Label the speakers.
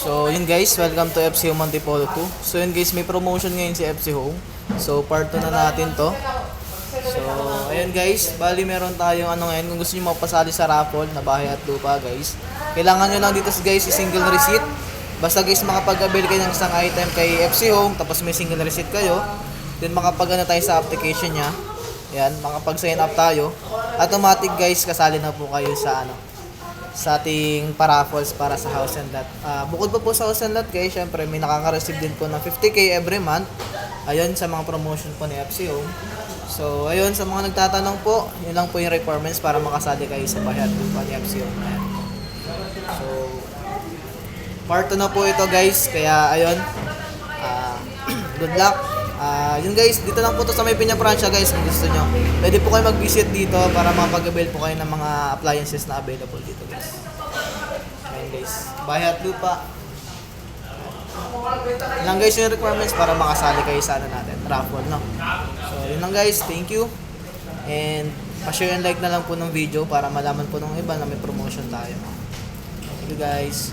Speaker 1: So yun guys, welcome to FC Home Antipolo 2. So yun guys, may promotion ngayon si FC Home. So part 2 na natin to. So ayun guys, bali meron tayong ano ngayon. Kung gusto niyo mapasali sa raffle na bahay at lupa guys, kailangan nyo lang dito guys is single receipt. Basta guys makapag-avail kayo ng isang item kay FC Home, tapos may single receipt kayo, then makapag-ano tayo sa application nya. Yan, makapag-sign up tayo. Automatic guys, kasali na po kayo sa sa ating paraffles para sa house and lot. Bukod pa po sa house and lot guys, syempre may nakaka-receive din po ng 50k every month. Ayun sa mga promotion po ni FC Home. So ayun, sa mga nagtatanong po, yun lang po yung requirements para makasali kayo sa bahay at lupa ni FC Home. Ayan. So part 2 na po ito guys, kaya ayun, good luck. Yun guys, dito lang po to sa may Piña-Francia guys, kung gusto nyo. Pwede po kayo mag-visit dito para makapag-avail po kayo ng mga appliances na available dito guys. Ayan guys, bahay at lupa. Yun lang guys yung requirements para makasali kayo sa natin, raffle, no? So yun lang guys, thank you. And pa-share and like na lang po ng video para malaman po ng iba na may promotion tayo. Thank you guys.